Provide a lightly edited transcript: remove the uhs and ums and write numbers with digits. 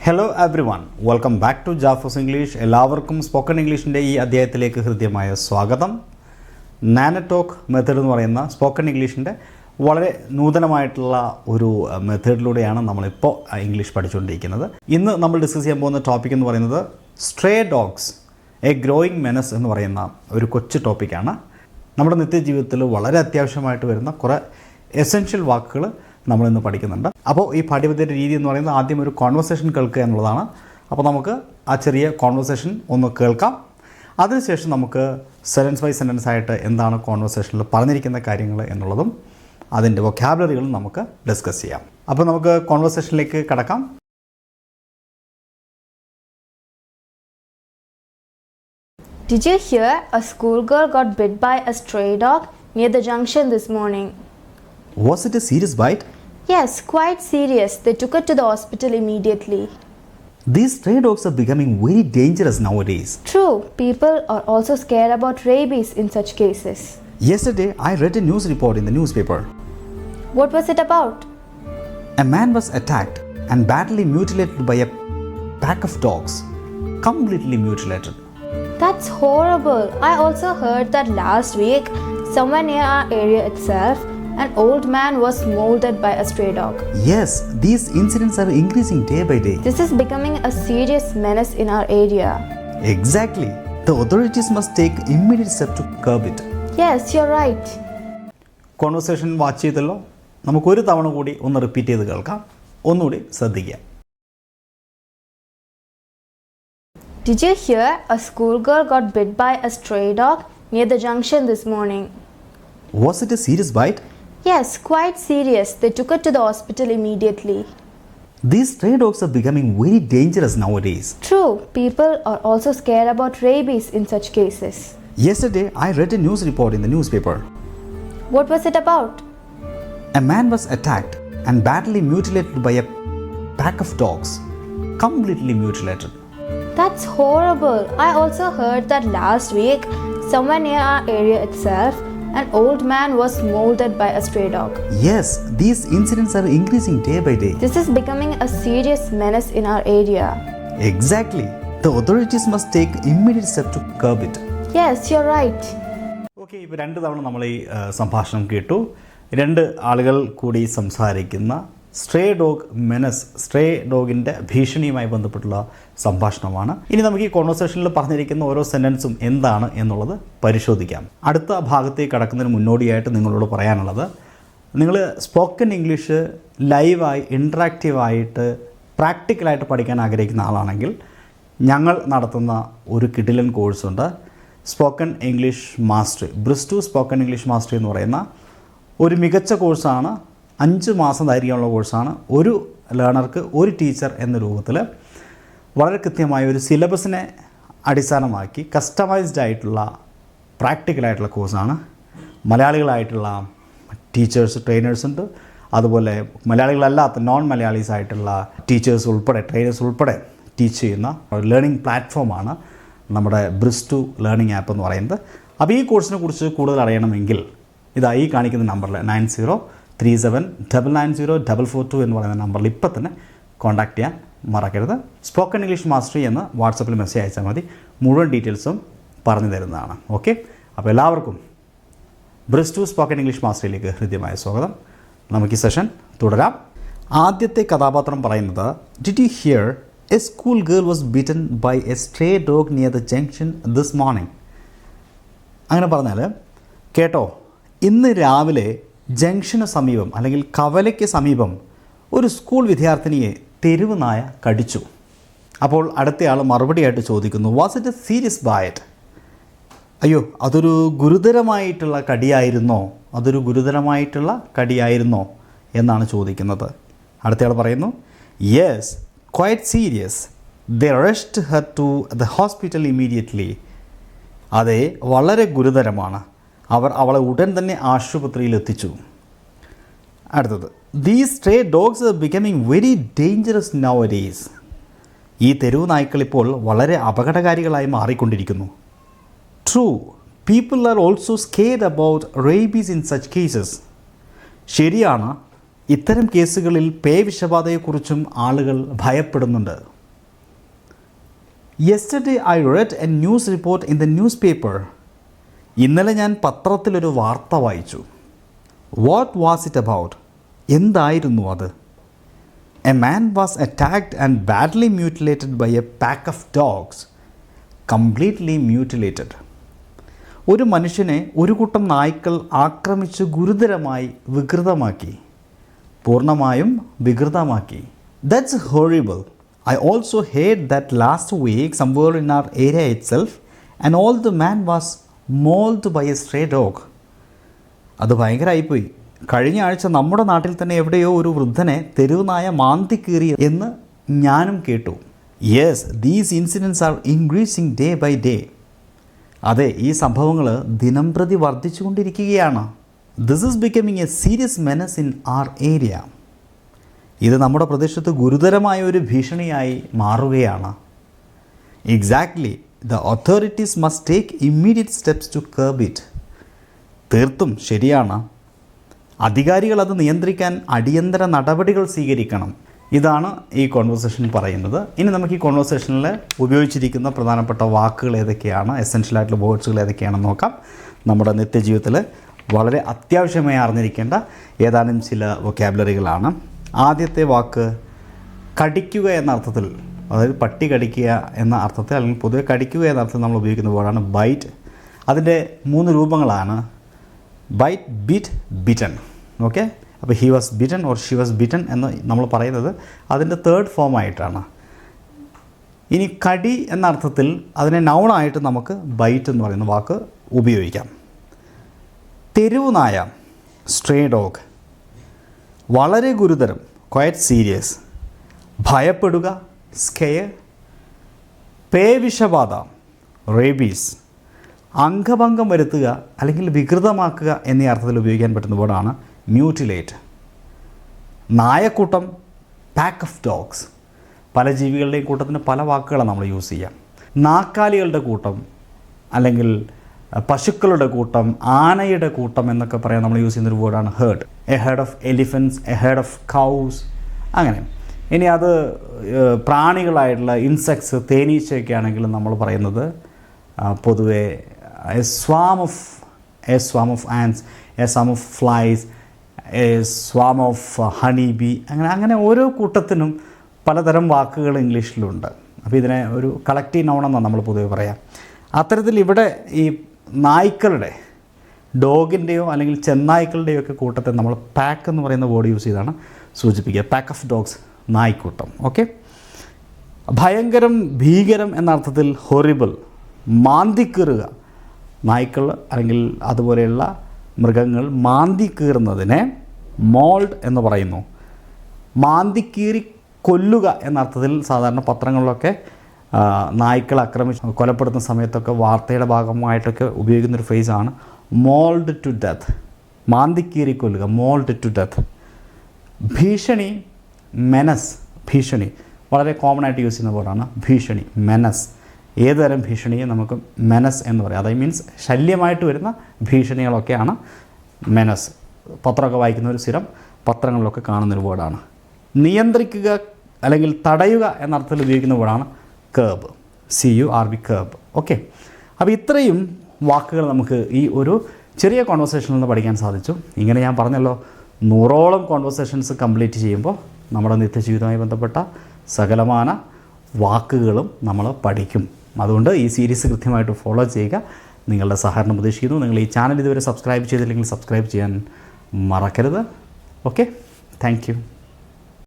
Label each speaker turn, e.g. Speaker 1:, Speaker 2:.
Speaker 1: Hello everyone, welcome back to Jafos English. എല്ലാവർക്കും spoken ഇംഗ്ലീഷിൻ്റെ ഈ അധ്യായത്തിലേക്ക് ഹൃദ്യമായ സ്വാഗതം. നാനോടോക്ക് മെത്തേഡ് എന്ന് പറയുന്ന സ്പോക്കൺ ഇംഗ്ലീഷിൻ്റെ വളരെ നൂതനമായിട്ടുള്ള ഒരു മെത്തേഡിലൂടെയാണ് നമ്മളിപ്പോൾ ഇംഗ്ലീഷ് പഠിച്ചുകൊണ്ടിരിക്കുന്നത്. ഇന്ന് നമ്മൾ ഡിസ്കസ് ചെയ്യാൻ പോകുന്ന ടോപ്പിക് എന്ന് പറയുന്നത് stray dogs A growing menace എന്ന് പറയുന്ന ഒരു കൊച്ചു ടോപ്പിക്കാണ്. നമ്മുടെ നിത്യജീവിതത്തിൽ വളരെ അത്യാവശ്യമായിട്ട് വരുന്ന കുറേ എസെൻഷ്യൽ വാക്കുകൾ നമ്മളിന്ന് പഠിക്കുന്നുണ്ട്. അപ്പോൾ ഈ പാഠ്യപദ്ധതിയുടെ രീതി എന്ന് പറയുന്നത് ആദ്യം ഒരു കോൺവെർസേഷൻ കേൾക്കുക എന്നുള്ളതാണ്. അപ്പോൾ നമുക്ക് ആ ചെറിയ കോൺവെർസേഷൻ ഒന്ന് കേൾക്കാം. അതിനുശേഷം നമുക്ക് സെൻറ്റൻസ് ബൈ സെൻറ്റൻസ് ആയിട്ട് എന്താണ് കോൺവെർസേഷനിൽ പറഞ്ഞിരിക്കുന്ന കാര്യങ്ങൾ എന്നുള്ളതും അതിൻ്റെ വൊക്കാബുലറികളും നമുക്ക് ഡിസ്കസ് ചെയ്യാം. അപ്പോൾ നമുക്ക് കോൺവെർസേഷനിലേക്ക് കടക്കാം.
Speaker 2: Did you hear a schoolgirl got bit by a stray dog near the junction this morning?
Speaker 1: Was it a serious bite?
Speaker 2: Yes, quite serious. They took her to the hospital immediately.
Speaker 1: These stray dogs are becoming very dangerous nowadays.
Speaker 2: True, people are also scared about rabies in such cases.
Speaker 1: Yesterday, I read a news report in the newspaper.
Speaker 2: What was it about?
Speaker 1: A man was attacked and badly mutilated by a pack of dogs. Completely mutilated.
Speaker 2: That's horrible. I also heard that last week, somewhere near our area itself, an old man was murdered by a stray dog.
Speaker 1: Yes, these incidents are increasing day by day.
Speaker 2: This is becoming a serious menace in our area.
Speaker 1: Exactly. The authorities must take immediate steps to curb it.
Speaker 2: Yes, you're right.
Speaker 1: Conversation watch ചെയ്തല്ലോ. നമുക്കൊരു തവണ കൂടി ഒന്ന് repeat ചെയ്ത് കേൾക്കാം. ഒന്നുകൂടി ശ്രദ്ധിക്കുക.
Speaker 2: Did you hear a schoolgirl got bit by a stray dog near the junction this morning?
Speaker 1: Was it a serious bite?
Speaker 2: Yes, quite serious. They took her to the hospital immediately.
Speaker 1: These stray dogs are becoming very dangerous nowadays.
Speaker 2: True, people are also scared about rabies in such cases.
Speaker 1: Yesterday, I read a news report in the newspaper.
Speaker 2: What was it about?
Speaker 1: A man was attacked and badly mutilated by a pack of dogs. Completely mutilated.
Speaker 2: That's horrible. I also heard that last week, somewhere near our area itself, an old man was murdered by a stray dog.
Speaker 1: Yes, these incidents are increasing day by day.
Speaker 2: This is becoming a serious menace in our area.
Speaker 1: Exactly. The authorities must take immediate steps to curb it.
Speaker 2: Yes, you're right.
Speaker 1: Okay, ഇപ്പോൾ രണ്ട് തവണ നമ്മൾ ഈ സംഭാഷണം കേട്ടു. രണ്ട് ആളുകൾ കൂടി സംസാരിക്കുന്ന സ്ട്രേ ഡോഗ് മെനസ്, സ്ട്രേ ഡോഗിൻ്റെ ഭീഷണിയുമായി ബന്ധപ്പെട്ടുള്ള സംഭാഷണമാണ്. ഇനി നമുക്ക് ഈ കോൺവെർസേഷനിൽ പറഞ്ഞിരിക്കുന്ന ഓരോ സെൻറ്റൻസും എന്താണ് എന്നുള്ളത് പരിശോധിക്കാം. അടുത്ത ഭാഗത്തേക്ക് കടക്കുന്നതിന് മുന്നോടിയായിട്ട് നിങ്ങളോട് പറയാനുള്ളത്, നിങ്ങൾ സ്പോക്കൺ ഇംഗ്ലീഷ് ലൈവായി ഇൻട്രാക്റ്റീവായിട്ട് പ്രാക്ടിക്കലായിട്ട് പഠിക്കാൻ ആഗ്രഹിക്കുന്ന ആളാണെങ്കിൽ ഞങ്ങൾ നടത്തുന്ന ഒരു കിടിലൻ കോഴ്സുണ്ട്, സ്പോക്കൺ ഇംഗ്ലീഷ് മാസ്റ്ററി. ബ്രിസ്റ്റു സ്പോക്കൺ ഇംഗ്ലീഷ് മാസ്റ്ററി എന്ന് പറയുന്ന ഒരു മികച്ച കോഴ്സാണ്. 5 മാസം ദൈർഘ്യമുള്ള കോഴ്സാണ്. ഒരു ലേണർക്ക് ഒരു ടീച്ചർ എന്ന രൂപത്തിൽ വളരെ കൃത്യമായ ഒരു സിലബസിനെ അടിസ്ഥാനമാക്കി കസ്റ്റമൈസ്ഡ് ആയിട്ടുള്ള പ്രാക്ടിക്കലായിട്ടുള്ള കോഴ്സാണ്. മലയാളികളായിട്ടുള്ള ടീച്ചേഴ്സ്, ട്രെയിനേഴ്സ് ഉണ്ട്. അതുപോലെ മലയാളികളല്ലാത്ത നോൺ മലയാളീസ് ആയിട്ടുള്ള ടീച്ചേഴ്സ് ഉൾപ്പെടെ, ട്രെയിനേഴ്സ് ഉൾപ്പെടെ ടീച്ച് ചെയ്യുന്ന ഒരു ലേണിംഗ് പ്ലാറ്റ്ഫോമാണ് നമ്മുടെ ബ്രിസ്റ്റു ലേണിംഗ് ആപ്പ് എന്ന് പറയുന്നത്. അപ്പോൾ ഈ കോഴ്സിനെ കുറിച്ച് കൂടുതൽ അറിയണമെങ്കിൽ ഇതാ ഈ കാണിക്കുന്ന നമ്പറിൽ 9037990442 എന്ന് പറയുന്ന നമ്പറിൽ ഇപ്പം തന്നെ കോൺടാക്റ്റ് ചെയ്യാൻ മറക്കരുത്. സ്പോക്കൺ ഇംഗ്ലീഷ് മാസ്റ്ററി എന്ന് വാട്സപ്പിൽ മെസ്സേജ് അയച്ചാൽ മതി. മുഴുവൻ ഡീറ്റെയിൽസും പറഞ്ഞു തരുന്നതാണ്. ഓക്കെ, അപ്പോൾ എല്ലാവർക്കും ബ്രിസ്റ്റു സ്പോക്കൺ ഇംഗ്ലീഷ് മാസ്റ്ററിയിലേക്ക് ഹൃദ്യമായ സ്വാഗതം. നമുക്ക് ഈ സെഷൻ തുടരാം. ആദ്യത്തെ കഥാപാത്രം പറയുന്നത്, did you hear a school girl was beaten by a stray dog near the junction this morning. അങ്ങനെ പറഞ്ഞാൽ, കേട്ടോ, ഇന്ന് രാവിലെ ജംഗ്ഷന് സമീപം അല്ലെങ്കിൽ കവലയ്ക്ക് സമീപം ഒരു സ്കൂൾ വിദ്യാർത്ഥിനിയെ തെരുവ് നായ കടിച്ചു. അപ്പോൾ അടുത്തയാൾ മറുപടിയായിട്ട് ചോദിക്കുന്നു, was it a serious bite? അയ്യോ, അതൊരു ഗുരുതരമായിട്ടുള്ള കടിയായിരുന്നോ എന്നാണ് ചോദിക്കുന്നത്. അടുത്തയാൾ പറയുന്നു, yes, quite serious. They rushed her to the hospital immediately. അതെ, വളരെ ഗുരുതരമാണ്. അവർ അവളെ ഉടൻ തന്നെ ആശുപത്രിയിൽ എത്തിച്ചു. അടുത്തത്, these stray dogs are becoming very dangerous nowadays. ഈ തെരുവ് നായ്ക്കൾ ഇപ്പോൾ വളരെ അപകടകാരികളായി മാറിക്കൊണ്ടിരിക്കുന്നു. True, people are also scared about rabies in such cases. ശരിയാണ്, ഇത്തരം കേസുകളിൽ പേവിഷബാധയെക്കുറിച്ചും ആളുകൾ ഭയപ്പെടുന്നുണ്ട്. Yesterday I read a news report in the newspaper. ഇന്നലെ ഞാൻ പത്രത്തിലൊരു വാർത്ത വായിച്ചു. What was it about? എന്തായിരുന്നു അത്? A man was attacked and badly mutilated by a pack of dogs. Completely mutilated. ഒരു മനുഷ്യനെ ഒരു കൂട്ടം നായ്ക്കൾ ആക്രമിച്ച് ഗുരുതരമായി വികൃതമാക്കി. പൂർണ്ണമായും വികൃതമാക്കി. That's horrible. I also heard that last week somewhere in our area itself an old man was mauled by a stray dog. അത് ഭയങ്കരമായിപ്പോയി. കഴിഞ്ഞ ആഴ്ച നമ്മുടെ നാട്ടിൽ തന്നെ എവിടെയോ ഒരു വൃദ്ധനെ തെരുവ് നായ മാന്തി കീറി എന്ന് ഞാനും കേട്ടു. Yes, these incidents are increasing day by day. അതെ, ഈ സംഭവങ്ങൾ ദിനംപ്രതി വർദ്ധിച്ചുകൊണ്ടിരിക്കുകയാണ്. This is becoming a serious menace in our area. ഇത് നമ്മുടെ പ്രദേശത്ത് ഗുരുതരമായ ഒരു ഭീഷണിയായി മാറുകയാണ്. Exactly. The authorities must take immediate steps to curb it. തീർത്തും ശരിയാണ്. അധികാരികൾ അത് നിയന്ത്രിക്കാൻ അടിയന്തര നടപടികൾ സ്വീകരിക്കണം. ഇതാണ് ഈ കോൺവെർസേഷൻ പറയുന്നത്. ഇനി നമുക്ക് ഈ കോൺവെർസേഷനിൽ ഉപയോഗിച്ചിരിക്കുന്ന പ്രധാനപ്പെട്ട വാക്കുകൾ ഏതൊക്കെയാണ്, എസെൻഷ്യലായിട്ടുള്ള വേർഡ്സുകൾ ഏതൊക്കെയാണെന്ന് നോക്കാം. നമ്മുടെ നിത്യജീവിതത്തിൽ വളരെ അത്യാവശ്യമായി അറിഞ്ഞിരിക്കേണ്ട ഏതാനും ചില വൊക്കാബുലറികളാണ്. ആദ്യത്തെ വാക്ക് കടിക്കുക എന്ന അർത്ഥത്തിൽ, അതായത് പട്ടി കടിക്കുക എന്ന അർത്ഥത്തിൽ അല്ലെങ്കിൽ പൊതുവെ കടിക്കുക എന്ന അർത്ഥത്തിൽ നമ്മൾ ഉപയോഗിക്കുന്ന വേർഡാണ് ബൈറ്റ്. അതിൻ്റെ 3 രൂപങ്ങളാണ് ബൈറ്റ്, ബിറ്റ്, ബിറ്റൻ. ഓക്കെ, അപ്പോൾ he was bitten or she was bitten എന്ന് നമ്മൾ പറയുന്നത് അതിൻ്റെ 3rd ഫോമായിട്ടാണ്. ഇനി കടി എന്ന അർത്ഥത്തിൽ അതിനെ നൗണായിട്ട് നമുക്ക് ബൈറ്റ് എന്ന് പറയുന്ന വാക്ക് ഉപയോഗിക്കാം. തെരുവ് നായ, സ്ട്രേ ഡോഗ്. വളരെ ഗുരുതരം, ക്വയറ്റ് സീരിയസ്. ഭയപ്പെടുക, സ്കെയർ. പേവിഷബാധ, റേബീസ്. അംഗഭംഗം വരുത്തുക അല്ലെങ്കിൽ വികൃതമാക്കുക എന്നീ അർത്ഥത്തിൽ ഉപയോഗിക്കാൻ പറ്റുന്ന വേർഡാണ് മ്യൂട്ടിലേറ്റ്. നായക്കൂട്ടം, പാക്ക് ഓഫ് ഡോഗ്സ്. പല ജീവികളുടെയും കൂട്ടത്തിന് പല വാക്കുകളാണ് നമ്മൾ യൂസ് ചെയ്യാം. നാക്കാലികളുടെ കൂട്ടം അല്ലെങ്കിൽ പശുക്കളുടെ കൂട്ടം, ആനയുടെ കൂട്ടം എന്നൊക്കെ പറയാൻ നമ്മൾ യൂസ് ചെയ്യുന്നൊരു വേർഡാണ് herd. A herd of elephants, a herd of cows, അങ്ങനെ. ഇനി അത് പ്രാണികളായിട്ടുള്ള ഇൻസെക്ട്സ്, തേനീച്ചയൊക്കെ ആണെങ്കിലും നമ്മൾ പറയുന്നത് പൊതുവെ a swarm of ants, a swarm of flies, a swarm of honey bee, അങ്ങനെ ഓരോ കൂട്ടത്തിനും പലതരം വാക്കുകൾ ഇംഗ്ലീഷിലുണ്ട്. അപ്പോൾ ഇതിനെ ഒരു കളക്റ്റീവ് നൗണെന്നാണ് നമ്മൾ പൊതുവെ പറയാം. അത്തരത്തിൽ ഇവിടെ ഈ നായ്ക്കളുടെ, ഡോഗിൻ്റെയോ അല്ലെങ്കിൽ ചെന്നായ്ക്കളുടെയോ ഒക്കെ കൂട്ടത്തെ നമ്മൾ പാക്ക് എന്ന് പറയുന്ന വേർഡ് യൂസ് ചെയ്താണ് സൂചിപ്പിക്കുക. പാക്ക് ഓഫ് ഡോഗ്സ്, നായ്ക്കൂട്ടം. ഓക്കെ. ഭയങ്കരം, ഭീകരം എന്ന അർത്ഥത്തിൽ ഹൊറിബിൾ, മാന്തിക്കീറുക. നായ്ക്കൾ അല്ലെങ്കിൽ അതുപോലെയുള്ള മൃഗങ്ങൾ മാന്തിക്കീറുന്നതിനെ മോൾഡ് എന്ന് പറയുന്നു. മാന്തിക്കീറി കൊല്ലുക എന്ന അർത്ഥത്തിൽ സാധാരണ പത്രങ്ങളിലൊക്കെ നായ്ക്കൾ ആക്രമിച്ച് കൊലപ്പെടുത്തുന്ന സമയത്തൊക്കെ വാർത്തയുടെ ഭാഗമായിട്ടൊക്കെ ഉപയോഗിക്കുന്നൊരു ഫ്രേസാണ് മോൾഡ് ടു ഡെത്ത്. മാന്തിക്കീറി കൊല്ലുക, മോൾഡ് ടു ഡെത്ത്. ഭീഷണി, മെനസ്. ഭീഷണി വളരെ കോമൺ ആയിട്ട് യൂസ് ചെയ്യുന്ന വേർഡാണ് ഭീഷണി, മെനസ്. ഏതുതരം ഭീഷണിയെ നമുക്ക് മെനസ് എന്ന് പറയാം. അതായത് മീൻസ് ശല്യമായിട്ട് വരുന്ന ഭീഷണികളൊക്കെയാണ് മെനസ്. പത്രമൊക്കെ വായിക്കുന്നൊരു സ്ഥിരം പത്രങ്ങളിലൊക്കെ കാണുന്നൊരു വേർഡാണ്. നിയന്ത്രിക്കുക അല്ലെങ്കിൽ തടയുക എന്ന അർത്ഥത്തിൽ ഉപയോഗിക്കുന്ന വേർഡാണ് കേബ്, CURB, കേബ്. ഓക്കെ. അപ്പോൾ ഇത്രയും വാക്കുകൾ നമുക്ക് ഈ ഒരു ചെറിയ കോൺവെർസേഷനിൽ നിന്ന് പഠിക്കാൻ സാധിച്ചു. ഇങ്ങനെ ഞാൻ പറഞ്ഞല്ലോ, 100ഓളം കോൺവെർസേഷൻസ് കംപ്ലീറ്റ് ചെയ്യുമ്പോൾ നമ്മുടെ നിത്യജീവിതവുമായി ബന്ധപ്പെട്ട സകലമാന വാക്കുകളും നമ്മൾ പഠിക്കും. അതുകൊണ്ട് ഈ സീരീസ് കൃത്യമായിട്ട് ഫോളോ ചെയ്യുക. നിങ്ങളുടെ സഹകരണം പ്രതീക്ഷിക്കുന്നു. നിങ്ങൾ ഈ ചാനൽ ഇതുവരെ സബ്സ്ക്രൈബ് ചെയ്തില്ലെങ്കിൽ സബ്സ്ക്രൈബ് ചെയ്യാൻ മറക്കരുത്. Okay, thank you.